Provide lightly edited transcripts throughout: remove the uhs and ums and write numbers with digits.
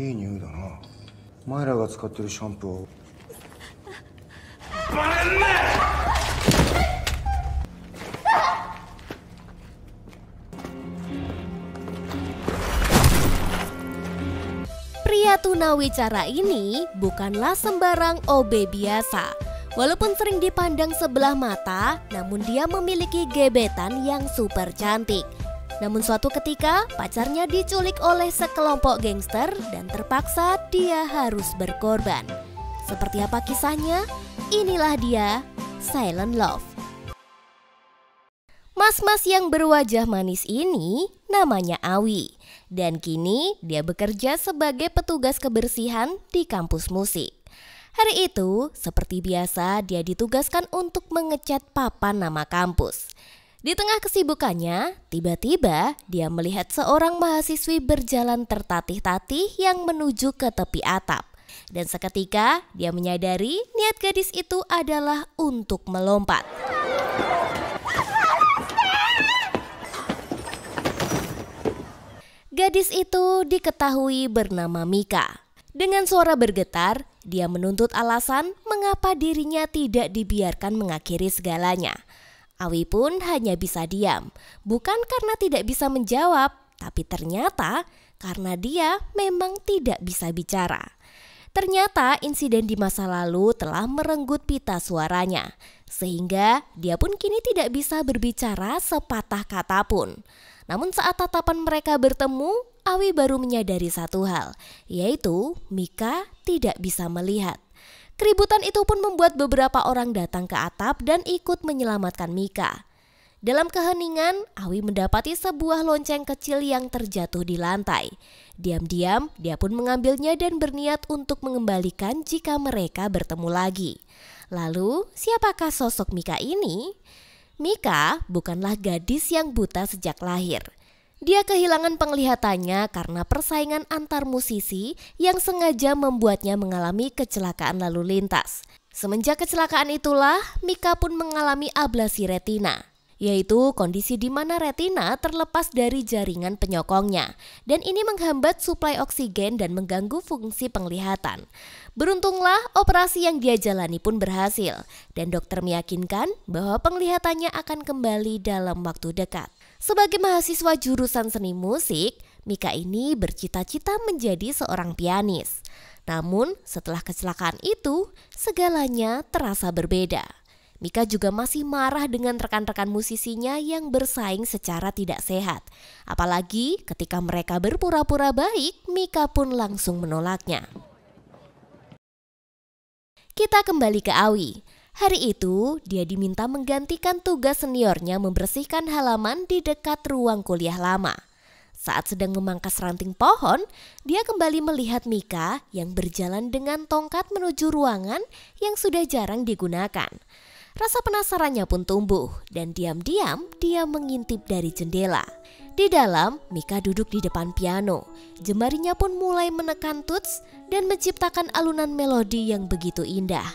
いい匂いだな。お前らが使ってるシャンプーを。Pria tunawicara ini bukanlah sembarang OB biasa. Walaupun sering dipandang sebelah mata, namun dia memiliki gebetan yang super cantik. Namun suatu ketika pacarnya diculik oleh sekelompok gangster dan terpaksa dia harus berkorban. Seperti apa kisahnya? Inilah dia, Silent Love. Mas-mas yang berwajah manis ini namanya Awi. Dan kini dia bekerja sebagai petugas kebersihan di kampus musik. Hari itu, seperti biasa, dia ditugaskan untuk mengecat papan nama kampus. Di tengah kesibukannya, tiba-tiba dia melihat seorang mahasiswi berjalan tertatih-tatih yang menuju ke tepi atap. Dan seketika dia menyadari niat gadis itu adalah untuk melompat. Gadis itu diketahui bernama Mika. Dengan suara bergetar, dia menuntut alasan mengapa dirinya tidak dibiarkan mengakhiri segalanya. Awi pun hanya bisa diam, bukan karena tidak bisa menjawab, tapi ternyata karena dia memang tidak bisa bicara. Ternyata insiden di masa lalu telah merenggut pita suaranya, sehingga dia pun kini tidak bisa berbicara sepatah kata pun. Namun saat tatapan mereka bertemu, Awi baru menyadari satu hal, yaitu Mika tidak bisa melihat. Keributan itu pun membuat beberapa orang datang ke atap dan ikut menyelamatkan Mika. Dalam keheningan, Awi mendapati sebuah lonceng kecil yang terjatuh di lantai. Diam-diam, dia pun mengambilnya dan berniat untuk mengembalikan jika mereka bertemu lagi. Lalu, siapakah sosok Mika ini? Mika bukanlah gadis yang buta sejak lahir. Dia kehilangan penglihatannya karena persaingan antar musisi yang sengaja membuatnya mengalami kecelakaan lalu lintas. Semenjak kecelakaan itulah, Mika pun mengalami ablasi retina, yaitu kondisi di mana retina terlepas dari jaringan penyokongnya, dan ini menghambat suplai oksigen dan mengganggu fungsi penglihatan. Beruntunglah operasi yang dia jalani pun berhasil, dan dokter meyakinkan bahwa penglihatannya akan kembali dalam waktu dekat. Sebagai mahasiswa jurusan seni musik, Mika ini bercita-cita menjadi seorang pianis. Namun setelah kecelakaan itu, segalanya terasa berbeda. Mika juga masih marah dengan rekan-rekan musisinya yang bersaing secara tidak sehat. Apalagi ketika mereka berpura-pura baik, Mika pun langsung menolaknya. Kita kembali ke Awi. Hari itu, dia diminta menggantikan tugas seniornya membersihkan halaman di dekat ruang kuliah lama. Saat sedang memangkas ranting pohon, dia kembali melihat Mika yang berjalan dengan tongkat menuju ruangan yang sudah jarang digunakan. Rasa penasarannya pun tumbuh dan diam-diam dia mengintip dari jendela. Di dalam, Mika duduk di depan piano. Jemarinya pun mulai menekan tuts dan menciptakan alunan melodi yang begitu indah.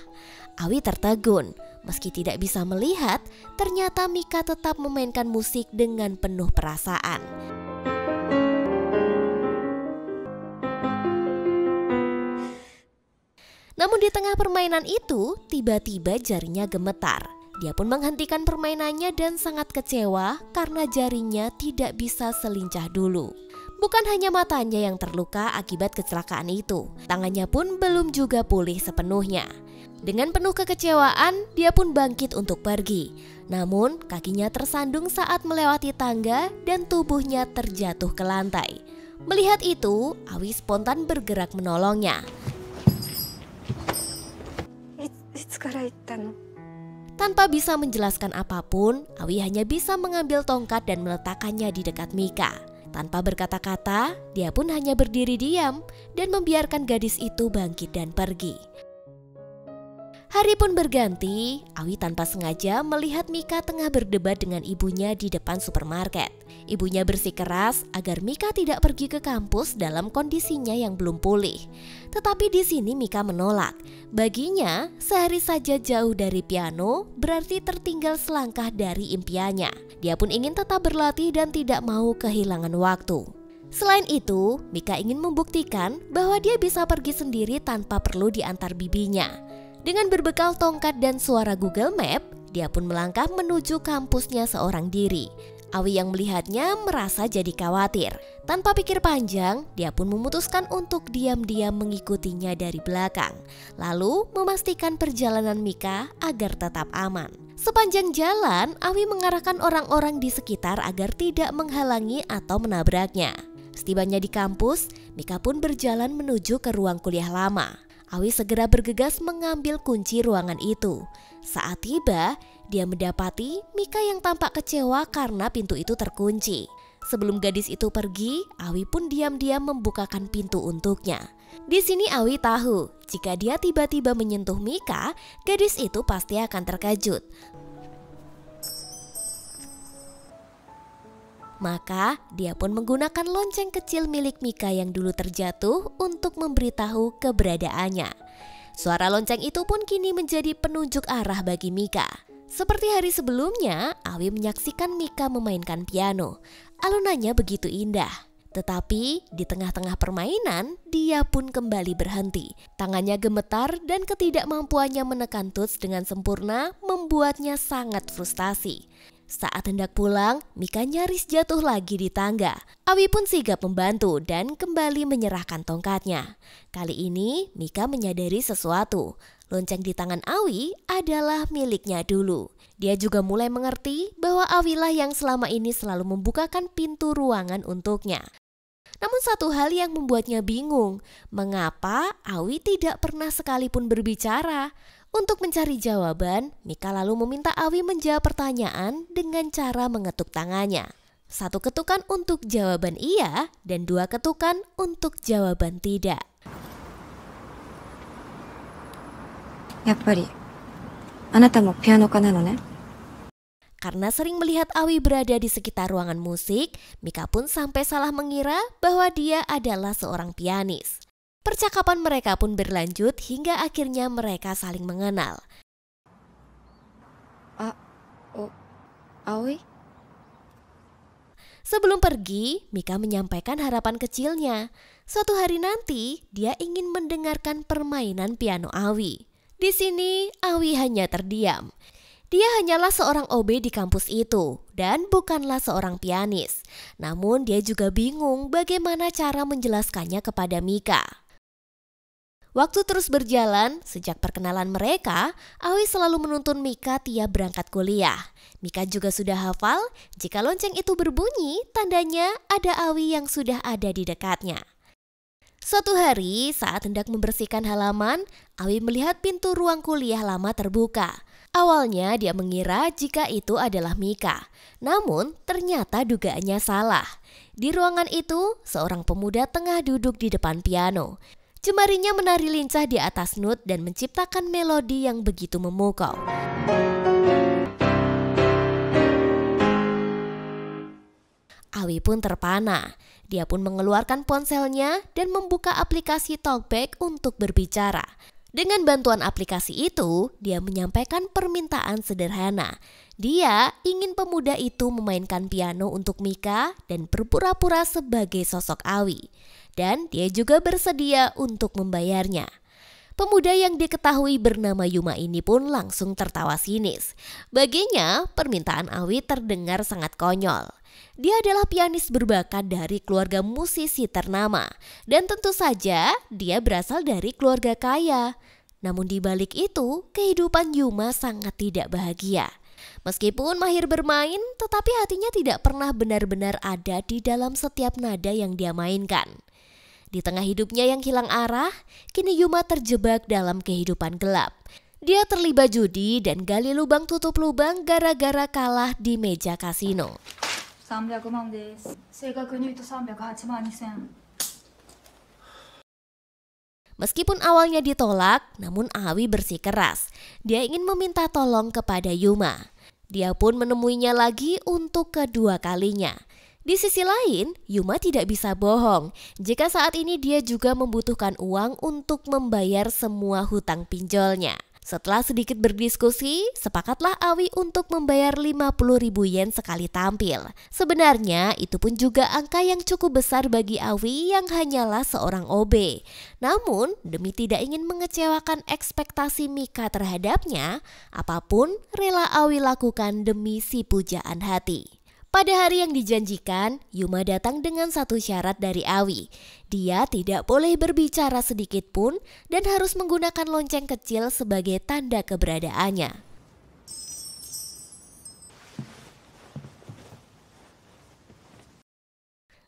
Awi tertegun, meski tidak bisa melihat, ternyata Mika tetap memainkan musik dengan penuh perasaan. Namun di tengah permainan itu, tiba-tiba jarinya gemetar. Dia pun menghentikan permainannya dan sangat kecewa karena jarinya tidak bisa selincah dulu. Bukan hanya matanya yang terluka akibat kecelakaan itu, tangannya pun belum juga pulih sepenuhnya. Dengan penuh kekecewaan, dia pun bangkit untuk pergi. Namun, kakinya tersandung saat melewati tangga dan tubuhnya terjatuh ke lantai. Melihat itu, Awi spontan bergerak menolongnya. Tanpa bisa menjelaskan apapun, Awi hanya bisa mengambil tongkat dan meletakkannya di dekat Mika. Tanpa berkata-kata, dia pun hanya berdiri diam dan membiarkan gadis itu bangkit dan pergi. Hari pun berganti, Awi tanpa sengaja melihat Mika tengah berdebat dengan ibunya di depan supermarket. Ibunya bersikeras agar Mika tidak pergi ke kampus dalam kondisinya yang belum pulih. Tetapi di sini Mika menolak. Baginya, sehari saja jauh dari piano berarti tertinggal selangkah dari impiannya. Dia pun ingin tetap berlatih dan tidak mau kehilangan waktu. Selain itu, Mika ingin membuktikan bahwa dia bisa pergi sendiri tanpa perlu diantar bibinya. Dengan berbekal tongkat dan suara Google Map, dia pun melangkah menuju kampusnya seorang diri. Awi yang melihatnya merasa jadi khawatir. Tanpa pikir panjang, dia pun memutuskan untuk diam-diam mengikutinya dari belakang, lalu memastikan perjalanan Mika agar tetap aman. Sepanjang jalan, Awi mengarahkan orang-orang di sekitar agar tidak menghalangi atau menabraknya. Setibanya di kampus, Mika pun berjalan menuju ke ruang kuliah lama. Awi segera bergegas mengambil kunci ruangan itu. Saat tiba, dia mendapati Mika yang tampak kecewa karena pintu itu terkunci. Sebelum gadis itu pergi, Awi pun diam-diam membukakan pintu untuknya. Di sini Awi tahu, jika dia tiba-tiba menyentuh Mika, gadis itu pasti akan terkejut. Maka dia pun menggunakan lonceng kecil milik Mika yang dulu terjatuh untuk memberitahu keberadaannya. Suara lonceng itu pun kini menjadi penunjuk arah bagi Mika. Seperti hari sebelumnya, Awi menyaksikan Mika memainkan piano. Alunannya begitu indah. Tetapi di tengah-tengah permainan, dia pun kembali berhenti. Tangannya gemetar dan ketidakmampuannya menekan tuts dengan sempurna membuatnya sangat frustasi. Saat hendak pulang, Mika nyaris jatuh lagi di tangga. Awi pun sigap membantu dan kembali menyerahkan tongkatnya. Kali ini Mika menyadari sesuatu. Lonceng di tangan Awi adalah miliknya dulu. Dia juga mulai mengerti bahwa Awilah yang selama ini selalu membukakan pintu ruangan untuknya. Namun satu hal yang membuatnya bingung, mengapa Awi tidak pernah sekalipun berbicara? Untuk mencari jawaban, Mika lalu meminta Awi menjawab pertanyaan dengan cara mengetuk tangannya. 1 ketukan untuk jawaban iya dan 2 ketukan untuk jawaban tidak. やっぱりあなたもピアノ科なのね。 Karena sering melihat Awi berada di sekitar ruangan musik, Mika pun sampai salah mengira bahwa dia adalah seorang pianis. Percakapan mereka pun berlanjut hingga akhirnya mereka saling mengenal. Aoi? Sebelum pergi, Mika menyampaikan harapan kecilnya. Suatu hari nanti, dia ingin mendengarkan permainan piano Awi. Di sini, Awi hanya terdiam. Dia hanyalah seorang OB di kampus itu dan bukanlah seorang pianis. Namun dia juga bingung bagaimana cara menjelaskannya kepada Mika. Waktu terus berjalan, sejak perkenalan mereka, Awi selalu menuntun Mika tiap berangkat kuliah. Mika juga sudah hafal, jika lonceng itu berbunyi, tandanya ada Awi yang sudah ada di dekatnya. Suatu hari, saat hendak membersihkan halaman, Awi melihat pintu ruang kuliah lama terbuka. Awalnya dia mengira jika itu adalah Mika, namun ternyata dugaannya salah. Di ruangan itu, seorang pemuda tengah duduk di depan piano. Jemarinya menari lincah di atas not dan menciptakan melodi yang begitu memukau. Awi pun terpana. Dia pun mengeluarkan ponselnya dan membuka aplikasi Talkback untuk berbicara. Dengan bantuan aplikasi itu, dia menyampaikan permintaan sederhana. Dia ingin pemuda itu memainkan piano untuk Mika dan berpura-pura sebagai sosok Awi. Dan dia juga bersedia untuk membayarnya. Pemuda yang diketahui bernama Yuma ini pun langsung tertawa sinis. Baginya, permintaan Awi terdengar sangat konyol. Dia adalah pianis berbakat dari keluarga musisi ternama. Dan tentu saja dia berasal dari keluarga kaya. Namun di balik itu, kehidupan Yuma sangat tidak bahagia. Meskipun mahir bermain, tetapi hatinya tidak pernah benar-benar ada di dalam setiap nada yang dia mainkan. Di tengah hidupnya yang hilang arah, kini Yuma terjebak dalam kehidupan gelap. Dia terlibat judi dan gali lubang tutup lubang gara-gara kalah di meja kasino. 300万です。正確に言うと308万2000。 Meskipun awalnya ditolak, namun Awi bersikeras. Dia ingin meminta tolong kepada Yuma. Dia pun menemuinya lagi untuk kedua kalinya. Di sisi lain, Yuma tidak bisa bohong jika saat ini dia juga membutuhkan uang untuk membayar semua hutang pinjolnya. Setelah sedikit berdiskusi, sepakatlah Awi untuk membayar 50.000 yen sekali tampil. Sebenarnya itu pun juga angka yang cukup besar bagi Awi yang hanyalah seorang OB. Namun, demi tidak ingin mengecewakan ekspektasi Mika terhadapnya, apapun rela Awi lakukan demi si pujaan hati. Pada hari yang dijanjikan, Yuma datang dengan satu syarat dari Awi. Dia tidak boleh berbicara sedikit pun dan harus menggunakan lonceng kecil sebagai tanda keberadaannya.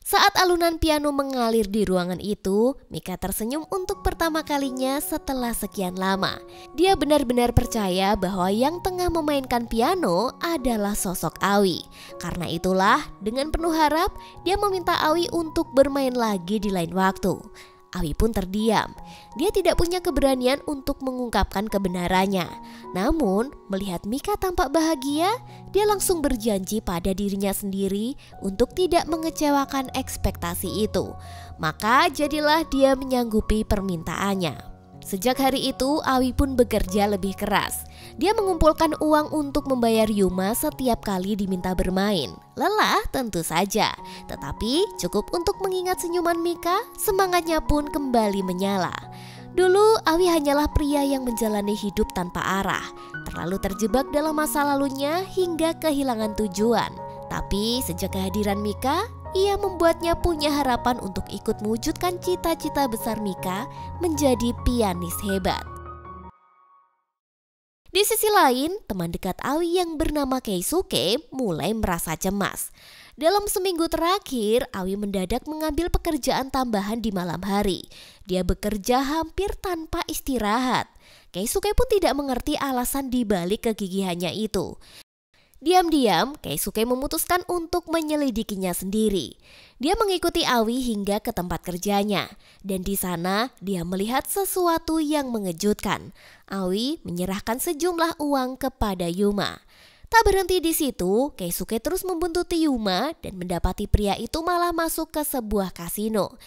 Saat alunan piano mengalir di ruangan itu, Mika tersenyum untuk pertama kalinya setelah sekian lama. Dia benar-benar percaya bahwa yang tengah memainkan piano adalah sosok Awi. Karena itulah, dengan penuh harap, dia meminta Awi untuk bermain lagi di lain waktu. Awi pun terdiam. Dia tidak punya keberanian untuk mengungkapkan kebenarannya. Namun, melihat Mika tampak bahagia, dia langsung berjanji pada dirinya sendiri untuk tidak mengecewakan ekspektasi itu. Maka jadilah dia menyanggupi permintaannya. Sejak hari itu, Awi pun bekerja lebih keras. Dia mengumpulkan uang untuk membayar Yuma setiap kali diminta bermain. Lelah tentu saja, tetapi cukup untuk mengingat senyuman Mika, semangatnya pun kembali menyala. Dulu Awi hanyalah pria yang menjalani hidup tanpa arah, terlalu terjebak dalam masa lalunya hingga kehilangan tujuan. Tapi sejak kehadiran Mika, ia membuatnya punya harapan untuk ikut mewujudkan cita-cita besar Mika menjadi pianis hebat. Di sisi lain, teman dekat Awi yang bernama Keisuke mulai merasa cemas. Dalam seminggu terakhir, Awi mendadak mengambil pekerjaan tambahan di malam hari. Dia bekerja hampir tanpa istirahat. Keisuke pun tidak mengerti alasan di balik kegigihannya itu. Diam-diam, Keisuke memutuskan untuk menyelidikinya sendiri. Dia mengikuti Awi hingga ke tempat kerjanya, dan di sana dia melihat sesuatu yang mengejutkan. Awi menyerahkan sejumlah uang kepada Yuma. Tak berhenti di situ, Keisuke terus membuntuti Yuma dan mendapati pria itu malah masuk ke sebuah kasino.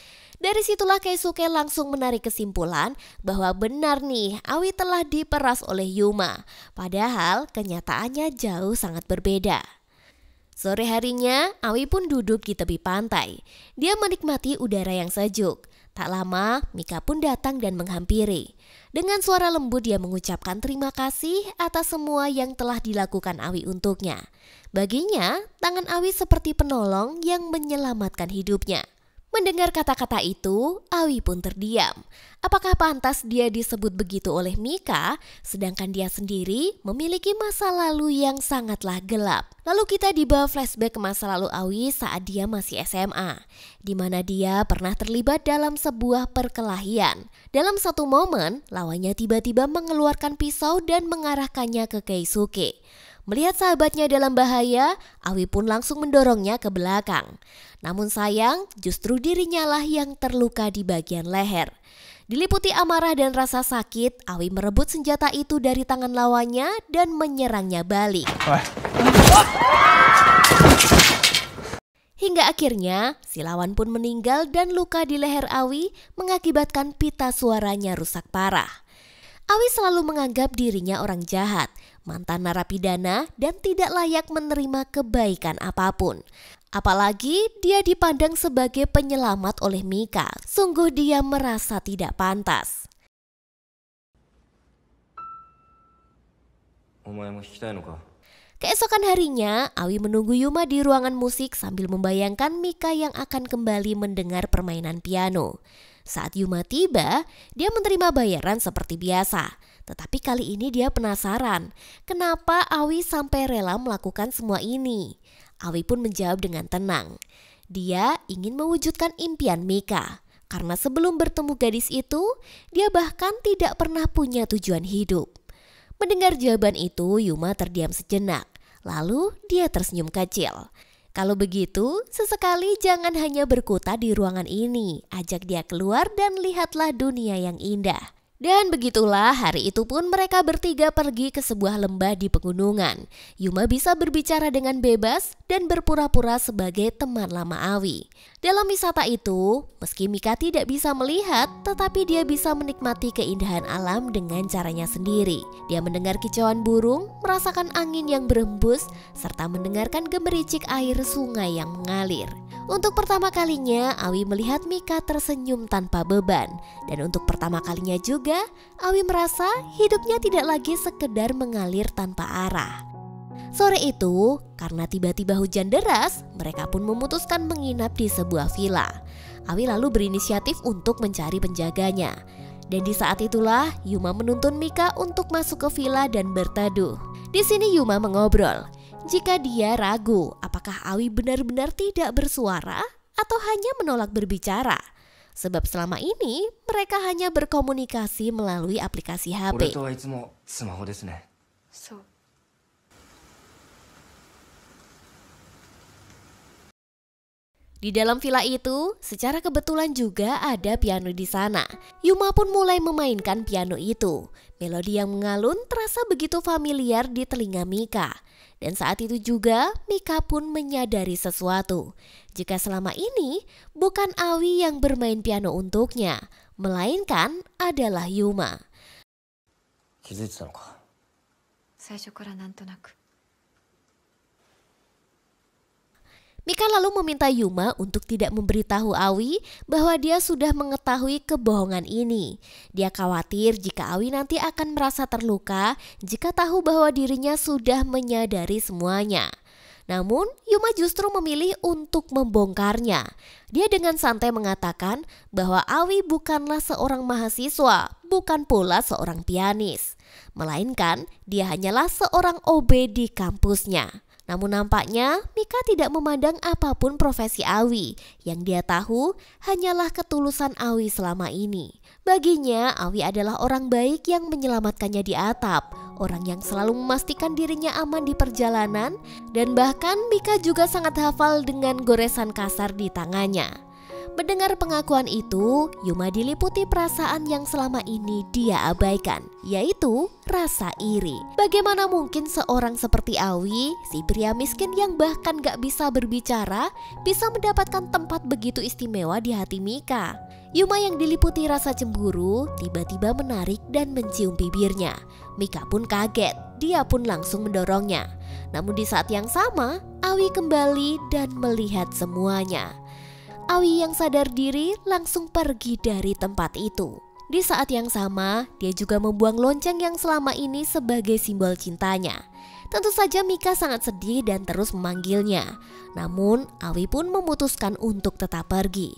Dari situlah Keisuke langsung menarik kesimpulan bahwa benar nih Awi telah diperas oleh Yuma. Padahal kenyataannya jauh sangat berbeda. Sore harinya Awi pun duduk di tepi pantai. Dia menikmati udara yang sejuk. Tak lama Mika pun datang dan menghampiri. Dengan suara lembut dia mengucapkan terima kasih atas semua yang telah dilakukan Awi untuknya. Baginya, tangan Awi seperti penolong yang menyelamatkan hidupnya. Mendengar kata-kata itu, Awi pun terdiam. Apakah pantas dia disebut begitu oleh Mika, sedangkan dia sendiri memiliki masa lalu yang sangatlah gelap? Lalu kita dibawa flashback ke masa lalu Awi saat dia masih SMA, di mana dia pernah terlibat dalam sebuah perkelahian. Dalam satu momen, lawannya tiba-tiba mengeluarkan pisau dan mengarahkannya ke Keisuke. Melihat sahabatnya dalam bahaya, Awi pun langsung mendorongnya ke belakang. Namun sayang, justru dirinya lah yang terluka di bagian leher. Diliputi amarah dan rasa sakit, Awi merebut senjata itu dari tangan lawannya dan menyerangnya balik. Hingga akhirnya, si lawan pun meninggal dan luka di leher Awi mengakibatkan pita suaranya rusak parah. Awi selalu menganggap dirinya orang jahat, mantan narapidana dan tidak layak menerima kebaikan apapun. Apalagi dia dipandang sebagai penyelamat oleh Mika. Sungguh dia merasa tidak pantas. Keesokan harinya, Awi menunggu Yuma di ruangan musik sambil membayangkan Mika yang akan kembali mendengar permainan piano. Saat Yuma tiba, dia menerima bayaran seperti biasa. Tetapi kali ini dia penasaran, kenapa Awi sampai rela melakukan semua ini? Awi pun menjawab dengan tenang. Dia ingin mewujudkan impian Mika. Karena sebelum bertemu gadis itu, dia bahkan tidak pernah punya tujuan hidup. Mendengar jawaban itu, Yuma terdiam sejenak. Lalu dia tersenyum kecil. Kalau begitu, sesekali jangan hanya berkutat di ruangan ini. Ajak dia keluar dan lihatlah dunia yang indah. Dan begitulah hari itu pun mereka bertiga pergi ke sebuah lembah di pegunungan. Yuma bisa berbicara dengan bebas dan berpura-pura sebagai teman lama Awi. Dalam wisata itu, meski Mika tidak bisa melihat, tetapi dia bisa menikmati keindahan alam dengan caranya sendiri. Dia mendengar kicauan burung, merasakan angin yang berembus, serta mendengarkan gemericik air sungai yang mengalir. Untuk pertama kalinya, Awi melihat Mika tersenyum tanpa beban. Dan untuk pertama kalinya juga, Awi merasa hidupnya tidak lagi sekedar mengalir tanpa arah. Sore itu, karena tiba-tiba hujan deras, mereka pun memutuskan menginap di sebuah villa. Awi lalu berinisiatif untuk mencari penjaganya. Dan di saat itulah Yuma menuntun Mika untuk masuk ke villa dan berteduh. Di sini Yuma mengobrol. Jika dia ragu apakah Awi benar-benar tidak bersuara atau hanya menolak berbicara. Sebab selama ini mereka hanya berkomunikasi melalui aplikasi HP. 俺とはいつもスマホですね。そう。 Di dalam villa itu, secara kebetulan juga ada piano di sana. Yuma pun mulai memainkan piano itu. Melodi yang mengalun terasa begitu familiar di telinga Mika. Dan saat itu juga, Mika pun menyadari sesuatu. Jika selama ini bukan Awi yang bermain piano untuknya, melainkan adalah Yuma. 気づいてたのか。最初からなんとなく。 Mika lalu meminta Yuma untuk tidak memberitahu Awi bahwa dia sudah mengetahui kebohongan ini. Dia khawatir jika Awi nanti akan merasa terluka jika tahu bahwa dirinya sudah menyadari semuanya. Namun Yuma justru memilih untuk membongkarnya. Dia dengan santai mengatakan bahwa Awi bukanlah seorang mahasiswa, bukan pula seorang pianis. Melainkan dia hanyalah seorang OB di kampusnya. Namun nampaknya Mika tidak memandang apapun profesi Awi. Yang dia tahu hanyalah ketulusan Awi selama ini. Baginya Awi adalah orang baik yang menyelamatkannya di atap. Orang yang selalu memastikan dirinya aman di perjalanan. Dan bahkan Mika juga sangat hafal dengan goresan kasar di tangannya. Mendengar pengakuan itu, Yuma diliputi perasaan yang selama ini dia abaikan, yaitu rasa iri. Bagaimana mungkin seorang seperti Awi, si pria miskin yang bahkan gak bisa berbicara, bisa mendapatkan tempat begitu istimewa di hati Mika? Yuma yang diliputi rasa cemburu, tiba-tiba menarik dan mencium bibirnya. Mika pun kaget, dia pun langsung mendorongnya. Namun di saat yang sama, Awi kembali dan melihat semuanya. Awi yang sadar diri langsung pergi dari tempat itu. Di saat yang sama, dia juga membuang lonceng yang selama ini sebagai simbol cintanya. Tentu saja Mika sangat sedih dan terus memanggilnya. Namun, Awi pun memutuskan untuk tetap pergi.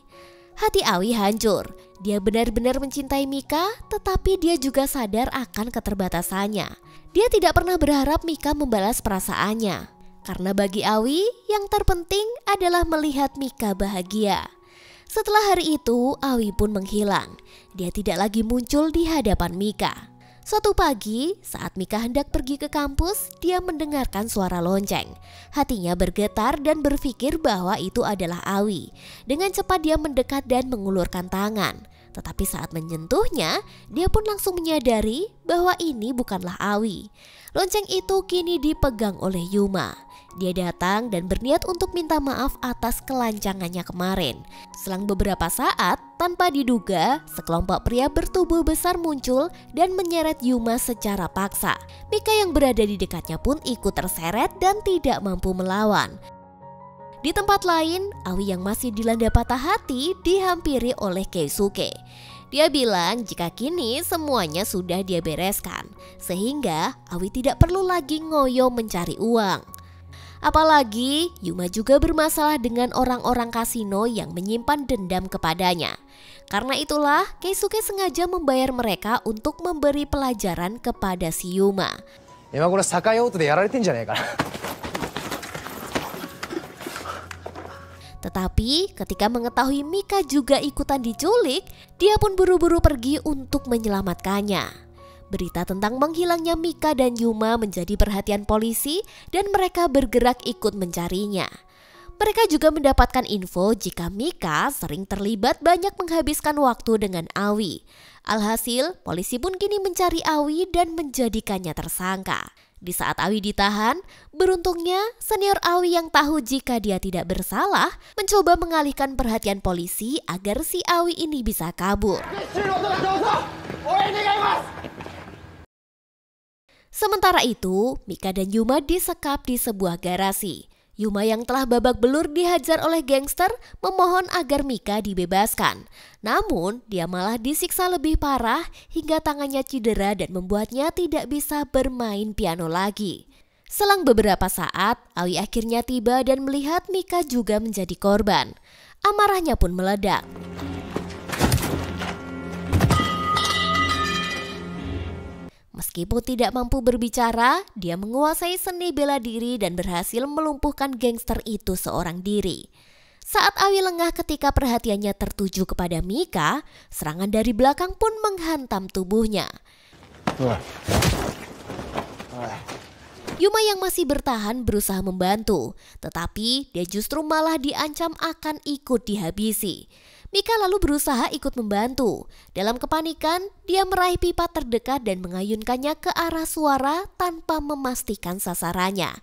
Hati Awi hancur. Dia benar-benar mencintai Mika, tetapi dia juga sadar akan keterbatasannya. Dia tidak pernah berharap Mika membalas perasaannya. Karena bagi Awi, yang terpenting adalah melihat Mika bahagia. Setelah hari itu, Awi pun menghilang. Dia tidak lagi muncul di hadapan Mika. Suatu pagi, saat Mika hendak pergi ke kampus, dia mendengarkan suara lonceng. Hatinya bergetar dan berpikir bahwa itu adalah Awi. Dengan cepat dia mendekat dan mengulurkan tangan. Tetapi saat menyentuhnya, dia pun langsung menyadari bahwa ini bukanlah Awi. Lonceng itu kini dipegang oleh Yuma. Dia datang dan berniat untuk minta maaf atas kelancangannya kemarin. Selang beberapa saat, tanpa diduga, sekelompok pria bertubuh besar muncul dan menyeret Yuma secara paksa. Mika yang berada di dekatnya pun ikut terseret dan tidak mampu melawan. Di tempat lain, Awi yang masih dilanda patah hati dihampiri oleh Keisuke. Dia bilang jika kini semuanya sudah dia bereskan, sehingga Awi tidak perlu lagi ngoyo mencari uang. Apalagi Yuma juga bermasalah dengan orang-orang kasino yang menyimpan dendam kepadanya. Karena itulah Keisuke sengaja membayar mereka untuk memberi pelajaran kepada si Yuma. 今これ酒酔うとでやられてんじゃねえかな。 Tetapi ketika mengetahui Mika juga ikutan diculik, dia pun buru-buru pergi untuk menyelamatkannya. Berita tentang menghilangnya Mika dan Yuma menjadi perhatian polisi dan mereka bergerak ikut mencarinya. Mereka juga mendapatkan info jika Mika sering terlibat banyak menghabiskan waktu dengan Awi. Alhasil, polisi pun kini mencari Awi dan menjadikannya tersangka. Di saat Awi ditahan, beruntungnya senior Awi yang tahu jika dia tidak bersalah mencoba mengalihkan perhatian polisi agar si Awi ini bisa kabur. Sementara itu, Mika dan Yuma disekap di sebuah garasi. Yuma yang telah babak belur dihajar oleh gangster memohon agar Mika dibebaskan. Namun, dia malah disiksa lebih parah hingga tangannya cedera dan membuatnya tidak bisa bermain piano lagi. Selang beberapa saat, Awi akhirnya tiba dan melihat Mika juga menjadi korban. Amarahnya pun meledak. Meskipun tidak mampu berbicara, dia menguasai seni bela diri dan berhasil melumpuhkan gangster itu seorang diri. Saat Awi lengah ketika perhatiannya tertuju kepada Mika, serangan dari belakang pun menghantam tubuhnya. Yuma yang masih bertahan berusaha membantu, tetapi dia justru malah diancam akan ikut dihabisi. Mika lalu berusaha ikut membantu. Dalam kepanikan, dia meraih pipa terdekat dan mengayunkannya ke arah suara tanpa memastikan sasarannya.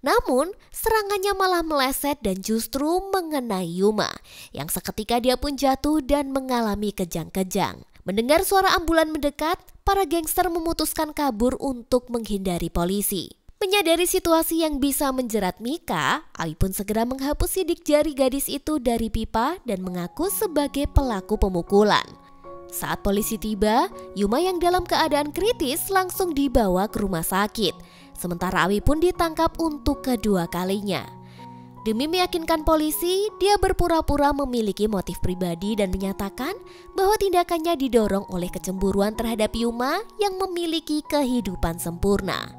Namun, serangannya malah meleset dan justru mengenai Yuma, yang seketika dia pun jatuh dan mengalami kejang-kejang. Mendengar suara ambulan mendekat, para gangster memutuskan kabur untuk menghindari polisi. Menyadari situasi yang bisa menjerat Mika, Awi pun segera menghapus sidik jari gadis itu dari pipa dan mengaku sebagai pelaku pemukulan. Saat polisi tiba, Yuma yang dalam keadaan kritis langsung dibawa ke rumah sakit. Sementara Awi pun ditangkap untuk kedua kalinya. Demi meyakinkan polisi, dia berpura-pura memiliki motif pribadi dan menyatakan bahwa tindakannya didorong oleh kecemburuan terhadap Yuma yang memiliki kehidupan sempurna.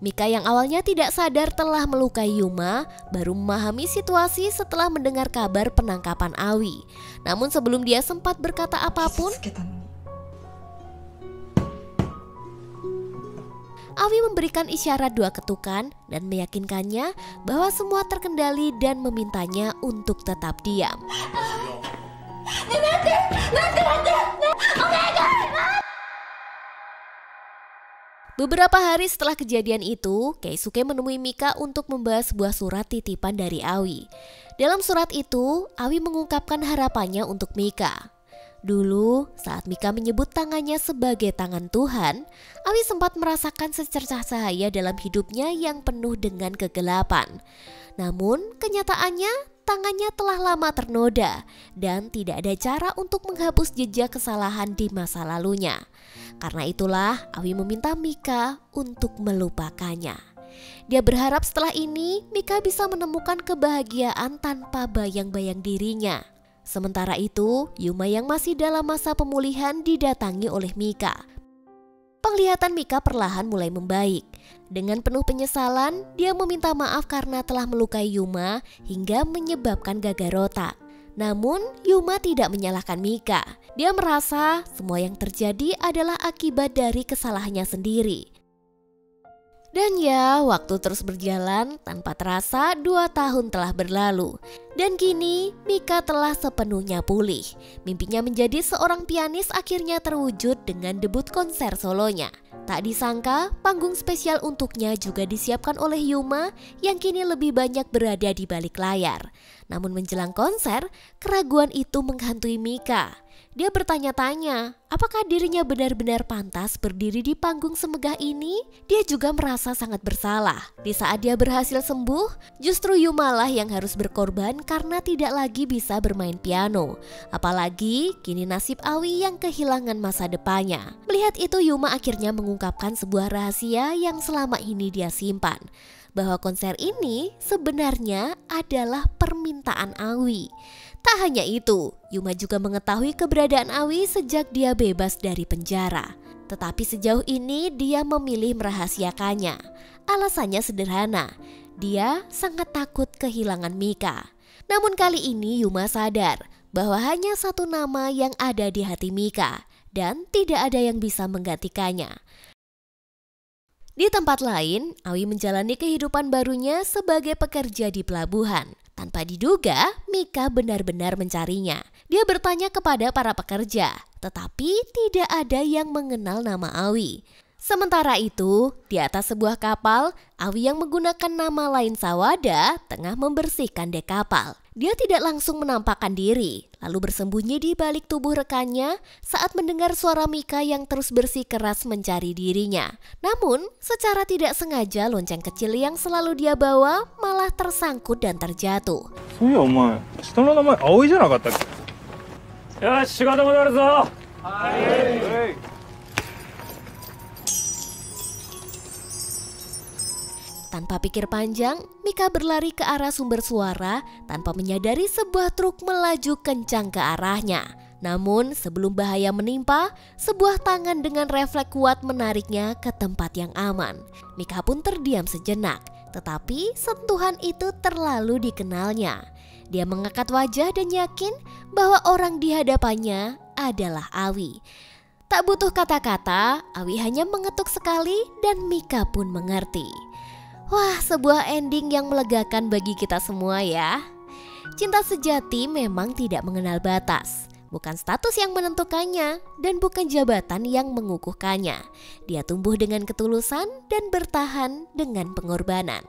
Mika yang awalnya tidak sadar telah melukai Yuma baru memahami situasi setelah mendengar kabar penangkapan Awi. Namun sebelum dia sempat berkata apapun, Awi memberikan isyarat 2 ketukan dan meyakinkannya bahwa semua terkendali dan memintanya untuk tetap diam. Beberapa hari setelah kejadian itu, Keisuke menemui Mika untuk membahas sebuah surat titipan dari Awi. Dalam surat itu, Awi mengungkapkan harapannya untuk Mika. Dulu, saat Mika menyebut tangannya sebagai tangan Tuhan, Awi sempat merasakan secercah cahaya dalam hidupnya yang penuh dengan kegelapan. Namun, kenyataannya tangannya telah lama ternoda dan tidak ada cara untuk menghapus jejak kesalahan di masa lalunya. Karena itulah Awi meminta Mika untuk melupakannya. Dia berharap setelah ini Mika bisa menemukan kebahagiaan tanpa bayang-bayang dirinya. Sementara itu, Yuma yang masih dalam masa pemulihan didatangi oleh Mika. Penglihatan Mika perlahan mulai membaik. Dengan penuh penyesalan, dia meminta maaf karena telah melukai Yuma hingga menyebabkan gagal otak. Namun, Yuma tidak menyalahkan Mika. Dia merasa semua yang terjadi adalah akibat dari kesalahannya sendiri. Dan ya, waktu terus berjalan tanpa terasa 2 tahun telah berlalu. Dan kini Mika telah sepenuhnya pulih. Mimpinya menjadi seorang pianis akhirnya terwujud dengan debut konser solonya. Tak disangka, panggung spesial untuknya juga disiapkan oleh Yuma yang kini lebih banyak berada di balik layar. Namun menjelang konser, keraguan itu menghantui Mika. Dia bertanya-tanya, apakah dirinya benar-benar pantas berdiri di panggung semegah ini? Dia juga merasa sangat bersalah. Di saat dia berhasil sembuh, justru Yuma lah yang harus berkorban karena tidak lagi bisa bermain piano. Apalagi kini nasib Awi yang kehilangan masa depannya. Melihat itu, Yuma akhirnya mengungkapkan sebuah rahasia yang selama ini dia simpan. Bahwa konser ini sebenarnya adalah permintaan Awi. Tak hanya itu, Yuma juga mengetahui keberadaan Awi sejak dia bebas dari penjara. Tetapi sejauh ini dia memilih merahasiakannya. Alasannya sederhana, dia sangat takut kehilangan Mika. Namun kali ini Yuma sadar bahwa hanya satu nama yang ada di hati Mika dan tidak ada yang bisa menggantikannya. Di tempat lain, Awi menjalani kehidupan barunya sebagai pekerja di pelabuhan. Tanpa diduga, Mika benar-benar mencarinya. Dia bertanya kepada para pekerja, tetapi tidak ada yang mengenal nama Awi. Sementara itu, di atas sebuah kapal, Awi yang menggunakan nama lain Sawada tengah membersihkan dek kapal. Dia tidak langsung menampakkan diri, lalu bersembunyi di balik tubuh rekannya saat mendengar suara Mika yang terus bersikeras mencari dirinya. Namun, secara tidak sengaja lonceng kecil yang selalu dia bawa malah tersangkut dan terjatuh. そういやお前下の名前葵じゃなかったっけ。よし仕事戻るぞ。Tanpa pikir panjang, Mika berlari ke arah sumber suara tanpa menyadari sebuah truk melaju kencang ke arahnya. Namun sebelum bahaya menimpa, sebuah tangan dengan refleks kuat menariknya ke tempat yang aman. Mika pun terdiam sejenak, tetapi sentuhan itu terlalu dikenalnya. Dia mengangkat wajah dan yakin bahwa orang di hadapannya adalah Awi. Tak butuh kata-kata, Awi hanya mengetuk sekali dan Mika pun mengerti. Wah, sebuah ending yang melegakan bagi kita semua ya. Cinta sejati memang tidak mengenal batas. Bukan status yang menentukannya dan bukan jabatan yang mengukuhkannya. Dia tumbuh dengan ketulusan dan bertahan dengan pengorbanan.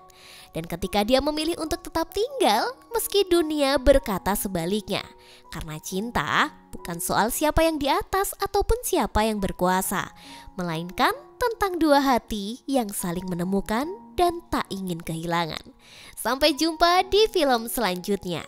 Dan ketika dia memilih untuk tetap tinggal, meski dunia berkata sebaliknya. Karena cinta bukan soal siapa yang di atas ataupun siapa yang berkuasa, melainkan tentang dua hati yang saling menemukan dan tak ingin kehilangan. Sampai jumpa di film selanjutnya.